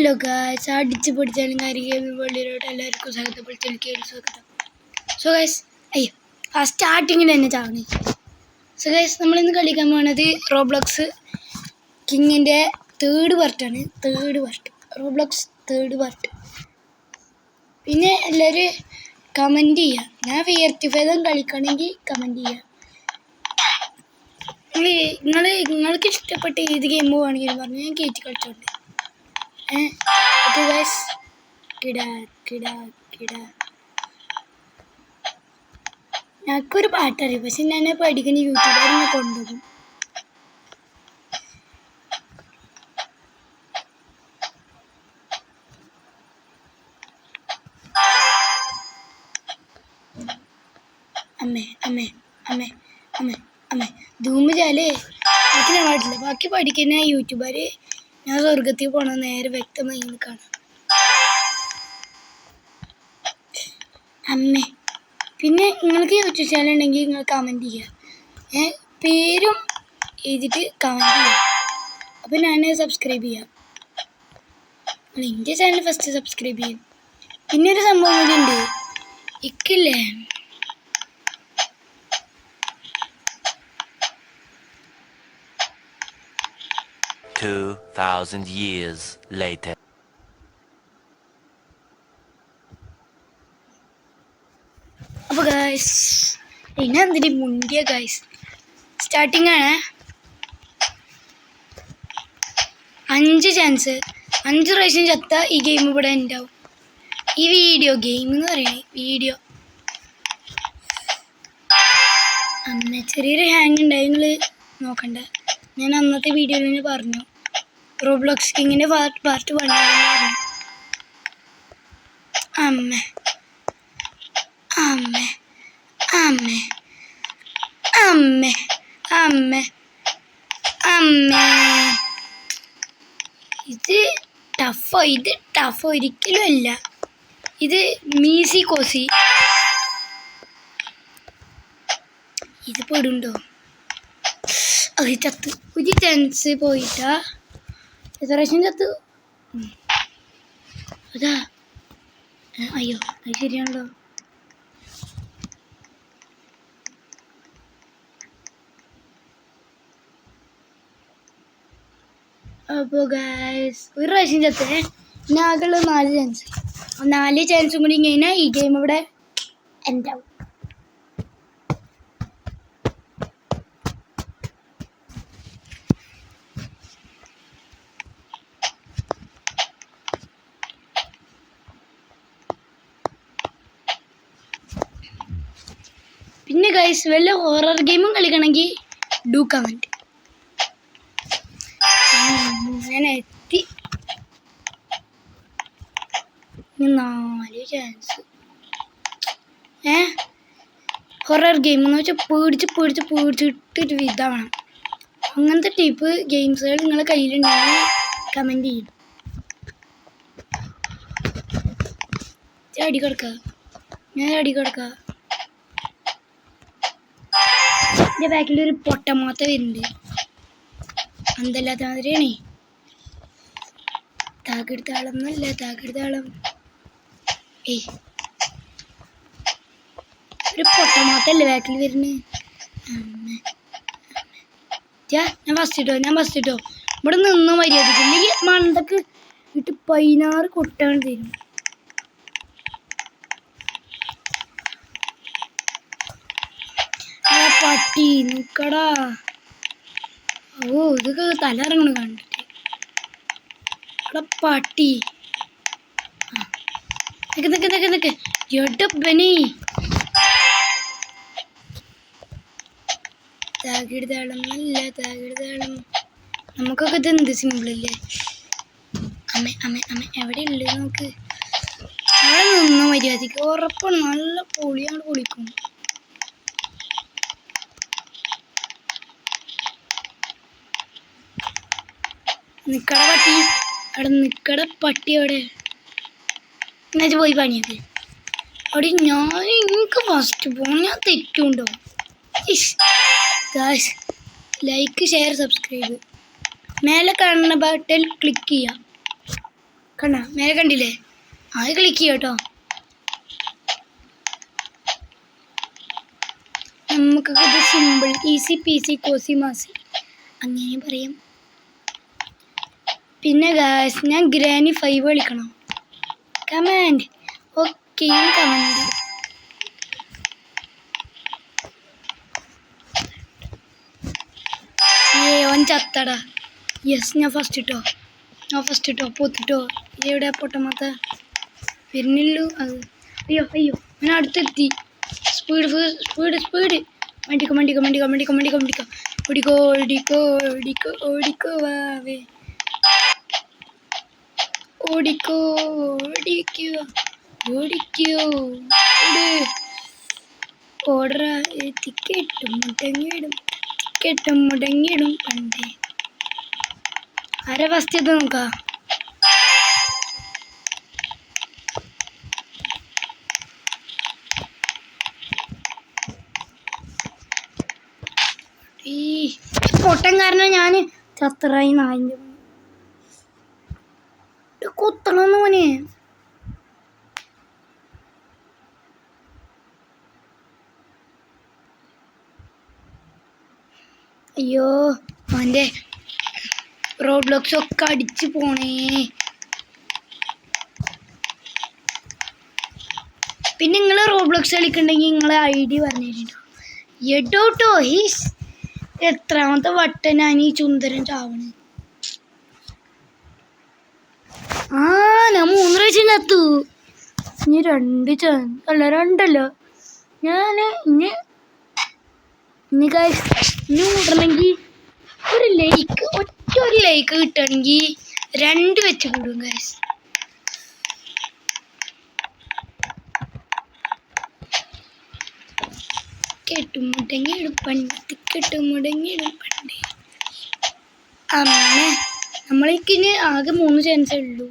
Hello guys, അടിച്ച് പൊടിച്ചാലും കാര്യം വെള്ളിയിലോട്ട് എല്ലാവർക്കും സ്വാഗതം. പൊളിച്ചെനിക്ക് സ്വാഗതം. സോ ഗൈസ്, അയ്യോ ആ സ്റ്റാർട്ടിങ്ങിൽ തന്നെ ചാവണേ. സോ ഗൈസ്, നമ്മളിന്ന് കളിക്കാൻ പോകുന്നത് റോബ്ലോക്സ് കിങ്ങിൻ്റെ തേർഡ് പാർട്ടാണ്. Roblox third part. പിന്നെ എല്ലാവരും കമൻറ്റ് ചെയ്യുക. ഞാൻ ഫിയർട്ടിഫൈതും കളിക്കണമെങ്കിൽ കമൻറ്റ് ചെയ്യുക. നിങ്ങൾക്ക് ഇഷ്ടപ്പെട്ട ഏത് ഗെയിം വേണമെങ്കിലും പറഞ്ഞു, ഞാൻ കയറ്റി കളിച്ചോണ്ട്. Okay guys, kida. ഞങ്ങൾക്കൊരു പാട്ടറിയാം, പക്ഷെ ഞാൻ പഠിക്കുന്ന യൂട്യൂബറിനെ കൊണ്ടുപോകും. അമ്മേ ധൂമിച്ചാലേ ബാക്കി ഞാൻ പാടില്ല. ബാക്കി പഠിക്കുന്ന യൂട്യൂബർ ഞാൻ സ്വർഗത്തിൽ പോണ നേരെ വ്യക്തമായി കാണാം. അമ്മേ പിന്നെ നിങ്ങൾക്ക് യൂട്യൂബ് ചാനൽ ഉണ്ടെങ്കിൽ നിങ്ങൾ കമൻറ്റ് ചെയ്യുക. പേരും എഴുതിയിട്ട് കമൻറ്റ് ചെയ്യുക. അപ്പോൾ ഞാൻ സബ്സ്ക്രൈബ് ചെയ്യാം. എൻ്റെ ചാനൽ ഫസ്റ്റ് സബ്സ്ക്രൈബ് ചെയ്യും. പിന്നെ ഒരു സംഭവം കൂടി ഉണ്ട്. ഇക്കില്ലേ 2000 years later. അപ്പോൾ ഗായ്സ്, പിന്നെ എന്തിന് മുണ്ടിയ ഗായ്സ്, സ്റ്റാർട്ടിങ് ആണ്. 5 ചാൻസ്, 5 പ്രാവശ്യം ചത്ത ഈ ഗെയിം ഇവിടെ ഉണ്ടാവും. ഈ ഗെയിം എന്ന് പറയണേ വീഡിയോ. ചെറിയൊരു ഹാങ് ഉണ്ടായി, നിങ്ങൾ നോക്കണ്ട. ഞാൻ അന്നത്തെ വീഡിയോയിൽ തന്നെ പറഞ്ഞു, റോബ്ലോക്സ് കിങ്ങിൻ്റെ പാർട്ട് 1 പറഞ്ഞു. ഇത് ടഫോ ഒരിക്കലും അല്ല. ഇത് മീസി കോസി. ഇത് പെടുണ്ടോ? അത് ചത്ത്. ഒരു ചാൻസ് പോയിട്ടാ എത്ര പ്രാവശ്യം ചത്തു. അതാ അയ്യോ, അത് ശരിയാണല്ലോ. അപ്പോൾ ഗായ്സ്, ഒരു പ്രാവശ്യം ചത്തേ. പിന്നെ ആകെയുള്ള 4 ചാൻസ്. 4 ചാൻസും കൂടി കഴിഞ്ഞാൽ ഈ ഗെയിം ഇവിടെ എൻഡാവും. പിന്നെ ഗൈസ്, വല്ല ഹൊറർ ഗെയിമും കളിക്കണമെങ്കിൽ ഡു കമൻറ്റ്. ഞാൻ എത്തി. 4 ചാൻസ്. ഹൊറർ ഗെയിം എന്ന് വെച്ചാൽ പേടിച്ചിട്ടൊരു വിധമാണ്. അങ്ങനത്തെ ടൈപ്പ് ഗെയിംസുകൾ നിങ്ങളുടെ കയ്യിലുണ്ടെങ്കിൽ കമൻറ്റ് ചെയ്യും. ഞാൻ അടി കിടക്കുക. എൻ്റെ ബാക്കിലൊരു പൊട്ടമാത്ത വരുന്നുണ്ട്. അന്തല്ലാത്ത മാതിരിയാണേ. താക്കെടുത്താളം. ഒരു പൊട്ടമാത്തല്ലേ ബാക്കിൽ വരുന്നത്. ഞാൻ ഫസ്റ്റ് ഇട്ടോ. ഇവിടെ നിന്ന് മര്യാദക്ക് ഇല്ലെങ്കിൽ മണ്ടക്ക് ഇട്ട് 16 കൊട്ടാണ് തരും. പട്ടി നിക്കടാ. ഇതൊക്കെ തല ഇറങ്ങണം കണ്ടിട്ട്. അവിടെ പട്ടി നിക്ക് എടപ്പനി. താകിടുതാളം. നമുക്കൊക്കെ ഇത് എന്ത് സിമ്പിളല്ലേ. അമ്മ എവിടെ ഉള്ളു നോക്ക്. അവിടെ നിന്നോ മര്യാദക്ക്. ഉറപ്പാണ് നല്ല പൊളിയാണ്. പൊളിക്കും. നിക്കട പട്ടി അവിടെ എന്നു പോയി പണിയൊക്കെ അവിടെ. എനിക്ക് ഫസ്റ്റ് പോകണം. ഞാൻ തെറ്റുണ്ടോ? Like, share, subscribe. മേലെ കാണുന്ന ബട്ടൺ ക്ലിക്ക് ചെയ്യുക. കണ്ട മേലെ കണ്ടില്ലേ? അത് ക്ലിക്ക് ചെയ്യട്ടോ. നമുക്കിത് simple easy peasy Kosi Masi അങ്ങനെ പറയും. പിന്നെ ഗായ്സ് ഞാൻ ഗ്രാനി 5 കളിക്കണം. Command okay comment. ഓൻ ചത്തടാ. യെസ് ഞാൻ ഫസ്റ്റ് ഇട്ടോ പൊത്തിട്ടോ. എവിടെ പൊട്ടമാത്ത വരുന്നില്ലു അത്. അയ്യോ ഞാൻ അടുത്തെത്തി. സ്പീഡ് ഓടിക്കോ വാവേ ഓടിക്കോ ഓടറ കെട്ടും മുടങ്ങിടും പണ്ടേ. ആരെ ഫസ്റ്റ് എത്താൻ നോക്കാ? ഈ പൊട്ടൻ കാരണം ഞാൻ ചത്തറായി. നായിൻ്റെ കുത്തണമെന്ന് മോനെ. അയ്യോ അവൻ്റെ റോബ്ലോക്സ് ഒക്കെ അടിച്ച് പോണേ. പിന്നെ നിങ്ങൾ റോബ്ലോക്സ് കളിക്കണ്ടെങ്കിൽ നിങ്ങളെ ID പറഞ്ഞിട്ടുണ്ടോ? എടോട്ടോ ഹീസ് എത്രാമത്തെ വട്ടം ഞാൻ ഈ ചുന്ദരൻ ചാവണ്. ഞാൻ 3 പ്രാവശ്യം ചത്തു. ഇനി 2 ഞാൻ ഇനി വിടണമെങ്കിൽ ഒരു ലൈക്ക് ഒരു ലൈക്ക് കിട്ടുകയാണെങ്കിൽ 2 വെച്ച് കൂടും ഗൈസ്. കെട്ടുമുടങ്ങിടും പണ്ടേ. അമ്മേ നമ്മളേക്കിന് ആകെ 3 ചാൻസേ ഉള്ളൂ.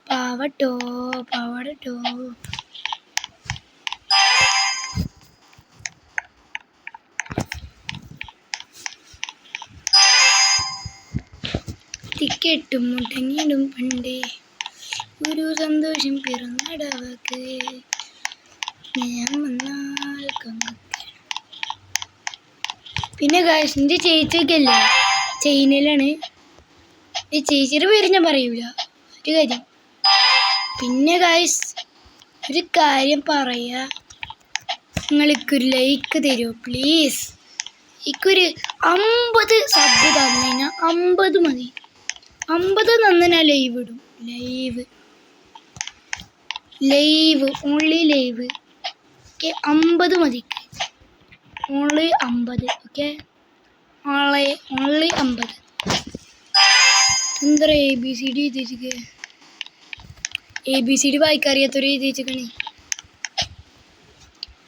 പാവട്ടോ. ടിക്കറ്റും മുടങ്ങിടും പണ്ടേ ഒരു സന്തോഷം പിറന്നടവക്ക് ഞാൻ വന്നാൽ കങ്ങക്ക്. പിന്നെ ഗായ്സ് എൻ്റെ ചേച്ചിയൊക്കെയല്ലേ ചൈനയിലാണ്. ഈ ചേച്ചിയുടെ പേര് ഞാൻ പറയൂല ഒരു കാര്യം. പിന്നെ ഗായ്സ് ഒരു കാര്യം പറയാ, നിങ്ങൾക്കൊരു ലൈക്ക് തരുമോ പ്ലീസ്? എനിക്കൊരു 50 സബ് തന്നു കഴിഞ്ഞാൽ 50 മതി. 50 തന്നു ഞാൻ ലൈവ് ഇടും. Live only live okay. 50 മതി. Only 50 okay. ഓൺലി 50. എന്താ ABCD എഴുതിച്ചിക്ക്? ABCD വായിക്കറിയാത്തൊരു എഴുതിച്ചിക്കണേ.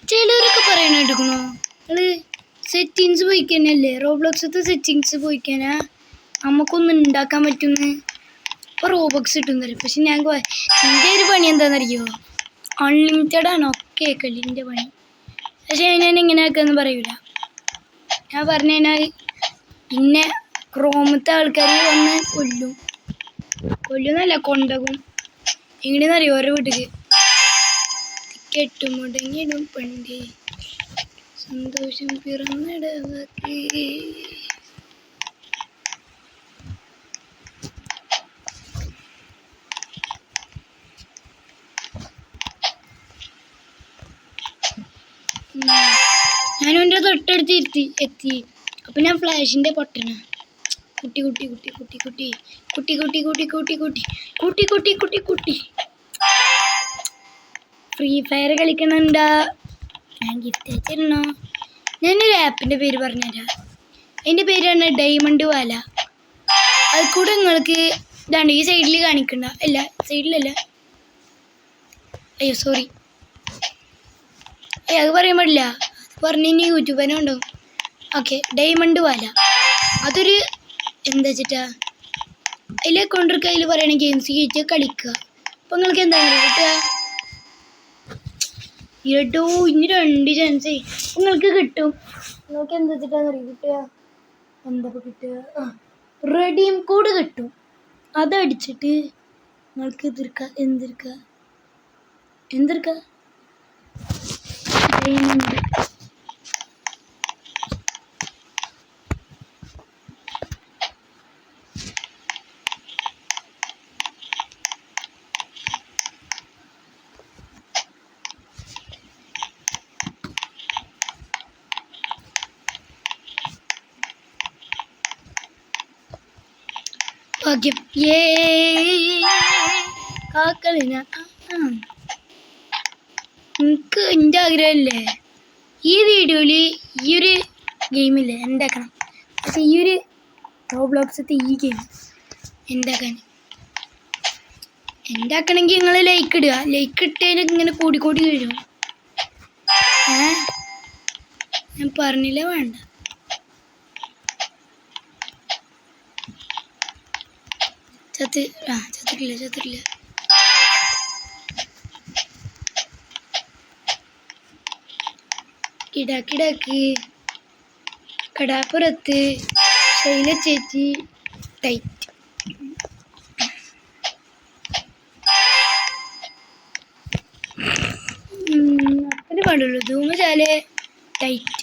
ചിലരൊക്കെ പറയണ കേട്ടിക്കണോ നിങ്ങള് സെറ്റിങ്സ് പോയിക്കന്നല്ലേ? റോബ്ലോക്സത്തെ സെറ്റിങ്സ് പോയിക്കാനാ നമുക്കൊന്നും ഉണ്ടാക്കാൻ പറ്റുമെന്ന്. ഇപ്പോൾ റോബോക്സ് കിട്ടുന്നല്ലേ. പക്ഷെ എൻ്റെ ഒരു പണി എന്താണെന്നറിയോ? അൺലിമിറ്റഡ് ആണ് ഒക്കെ കളിൻ്റെ പണി. പക്ഷെ ഞാൻ ഇങ്ങനെ ആക്കാന്ന് പറയൂല. ഞാൻ പറഞ്ഞു കഴിഞ്ഞാൽ പിന്നെ ക്രോമത്തെ ആൾക്കാർ വന്ന് കൊല്ലുന്നല്ല കൊണ്ടകും. എങ്ങനെയെന്നറിയോ? ഓരോ വീട്ടിക്ക് ടിക്കറ്റ് മുടങ്ങിടും പണ്ടേ സന്തോഷം പിറന്നിടവക്ക്. ഞാനും എൻ്റെ തൊട്ടടുത്ത് എത്തി. അപ്പം ഞാൻ ഫ്ലാഷിൻ്റെ പൊട്ടന കുട്ടി ഫ്രീ ഫയർ കളിക്കണുണ്ടാ? ഞാൻ ഗിഫ്റ്റ് അയച്ചിരുന്നോ? ഞാനൊരു ആപ്പിൻ്റെ പേര് പറഞ്ഞുതരാം. അതിൻ്റെ പേരാണ് ഡയമണ്ട് വാല. അത് കൂടെ നിങ്ങൾക്ക് ഇതാണ്ട് ഈ സൈഡിൽ കാണിക്കണ്ട. അല്ല സൈഡിലല്ല, അയ്യോ സോറി, അത് പറയാൻ പാടില്ല. അത് പറഞ്ഞ് ഇനി യൂട്യൂബിനെ ഉണ്ടാവും. ഓക്കെ, ഡയമണ്ട് വാല അതൊരു എന്താ വെച്ചിട്ടാ അതിൽ അക്കൗണ്ട് അതിൽ പറയണ ഗെയിംസ് കയറ്റി കളിക്കുക. അപ്പം നിങ്ങൾക്ക് എന്താണ് കിട്ടുക? എടോ ഇനി 2 ചാൻസേ നിങ്ങൾക്ക് കിട്ടും. നിങ്ങൾക്ക് എന്താ വെച്ചിട്ടാണെന്നറിയോ കിട്ടുക? എന്താ കിട്ടുക? റെഡീം കോഡ് കിട്ടും. അതടിച്ചിട്ട് നിങ്ങൾക്ക് എന്തിർക്ക ഭാഗ്യം കാക്കളിന എനിക്ക് എൻ്റെ ആഗ്രഹമല്ലേ ഈ വീഡിയോയിൽ ഈ ഒരു ഗെയിമില്ലേ ഉണ്ടാക്കണം. പക്ഷെ ഈ ഒരു റോബ്ലോക്സത്തെ ഈ ഗെയിം ഉണ്ടാക്കണമെങ്കിൽ നിങ്ങൾ ലൈക്ക് ഇടുക. ലൈക്ക് ഇട്ടതിന് ഇങ്ങനെ കൂടിക്കൂടി വരും. ഞാൻ പറഞ്ഞില്ല വേണ്ട. ചത്തിട്ടില്ല. കിടാക്ക് കടാപ്പുറത്ത് ശൈല ചേച്ചി ടൈറ്റ്. അത്ര പാടുള്ളൂ. ധൂമചാലെ ടൈറ്റ്.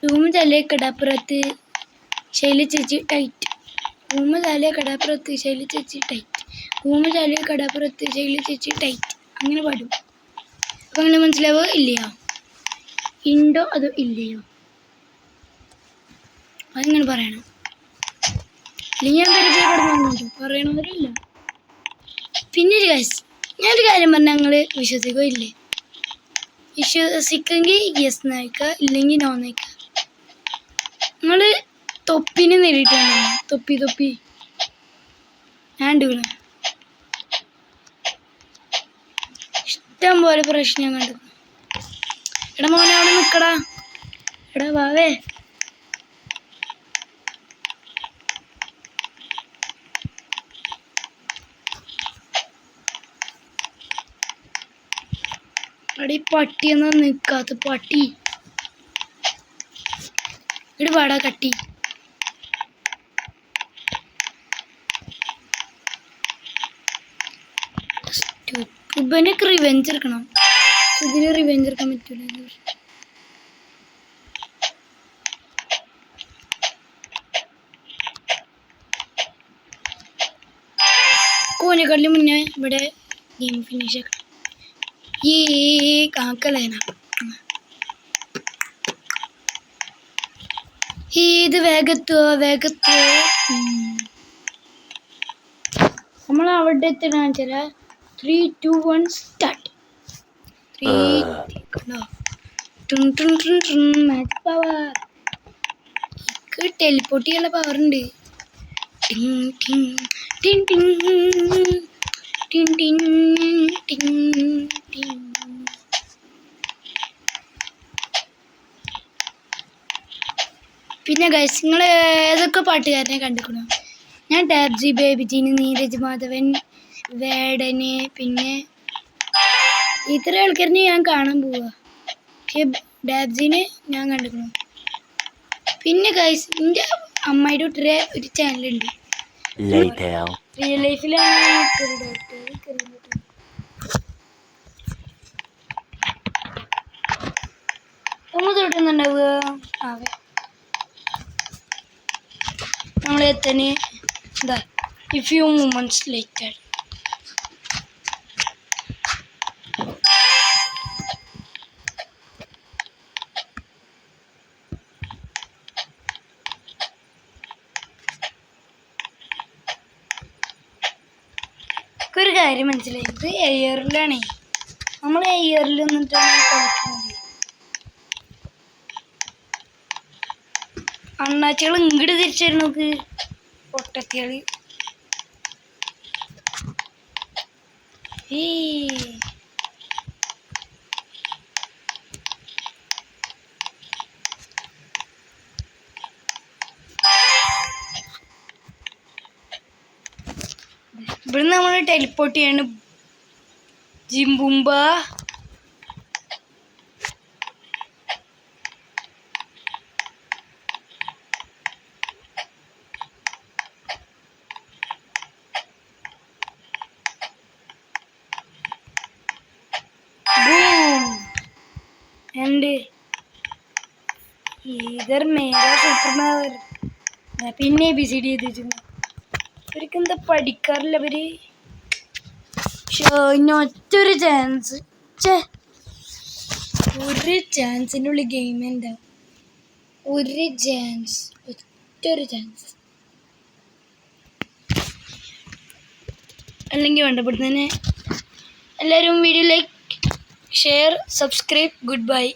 ധൂമചാലെ കടാപ്പുറത്ത് ശൈല ചേച്ചി ടൈറ്റ്. ധൂമചാലെ കടാപ്പുറത്ത് ശൈല ചേച്ചി ടൈറ്റ്. ധൂമചാലെ കടാപ്പുറത്ത് ശൈല ചേച്ചി ടൈറ്റ്. അങ്ങനെ പാടും. അപ്പം അങ്ങനെ മനസ്സിലാവോ ഇല്ലയോ? ഉണ്ടോ അതോ ഇല്ലയോ? അതിങ്ങനെ പറയണം. അല്ലെങ്കിൽ ഞാൻ പരിചയപ്പെടുന്നു പറയണമെന്നില്ല. പിന്നെ ഒരു കാര്യം, ഞാനൊരു കാര്യം പറഞ്ഞാൽ നിങ്ങൾ വിശ്വസിക്കോ ഇല്ലേ? വിശ്വസിക്കെങ്കിൽ യെസ് നയിക്കുക, ഇല്ലെങ്കിൽ നോ നയിക്കുക. നിങ്ങൾ തൊപ്പിന് നേരിട്ടാണ്. തൊപ്പി ഞാൻ ഉണ്ടുകണേ ഇഷ്ടം പോലെ പ്രശ്നം കണ്ടു. എടാ മോനെ അവിടെ നിൽക്കടാ. എടാ വാവേ. എടീ പട്ടിയെന്നാ നിൽക്കാത്ത പട്ടി. ഇവിടെ വാടാ കട്ടി. ഇവനൊക്കെ റിവെഞ്ച് എടുക്കണം. ഇതിന് റിവെഞ്ച് എടുക്കാൻ പറ്റൂല. കോനേക്കാട്ടിലും മുന്നേ ഇവിടെ ഗെയിം ഫിനിഷ് ആക്കണം. ഈ കാക്കലേന ഇത് വേഗത്തോ നമ്മൾ അവിടെ എത്തണം. ചില 3, 2, 1 സ്റ്റാർട്ട്. 3 match power. ടെലിപ്പോർട്ട് ചെയ്യാനുള്ള പവർ ഉണ്ട്. പിന്നെ ഗൈസ്, നിങ്ങൾ ഏതൊക്കെ പാട്ടുകാരനെ കണ്ടിരിക്കണോ? ഞാൻ ടാബ്ജി, ബേബി ജീന്, നീരജ് മാധവൻ, വേടന്, പിന്നെ ഇത്ര ആൾക്കാരിനെ ഞാൻ കാണാൻ പോവുക. പക്ഷെ ഡാബ്ജിനെ ഞാൻ കണ്ടിരിക്കണം. പിന്നെ ഗൈസ്, എൻ്റെ അമ്മയുടെ കുട്ടിയുടെ ഒരു ചാനലുണ്ട്. റിയൽ ലൈഫിലാണ് തൊട്ടുന്നുണ്ടാവുക. ആവേ നമ്മളെത്തന്നെ എന്താ a few moments later. ഒരു കാര്യം മനസ്സിലായി, ഇത് എയറിലാണേ. നമ്മൾ എയറിൽ നിന്നിട്ടാണ് കളിക്കുന്നത്. അണ്ണാച്ചികൾ ഇങ്ങോട്ട് തിരിച്ചു നോക്ക്. പൊട്ടത്തികള്. ഇവിടെ നമ്മൾ ടെലിപ്പോർട്ട് ചെയ്യാണ്. ജിംബുംബ. ആൻഡ് ഇതർ മേരാ സൂപ്പർ പിന്നെ ABCD എഴുതിയിട്ടുണ്ട്. ഇവർക്ക് എന്താ പഠിക്കാറില്ല ഇവര്. ഇനി ഒറ്റൊരു ചാൻസ്, ഒരു ചാൻസിൻ്റെ ഉള്ളിൽ ഗെയിം എന്താ, ഒരു ചാൻസ്, ഒറ്റൊരു ചാൻസ്. അല്ലെങ്കിൽ വേണ്ടപ്പെടുന്നതന്നെ. എല്ലാവരും video like, share, subscribe. Good bye.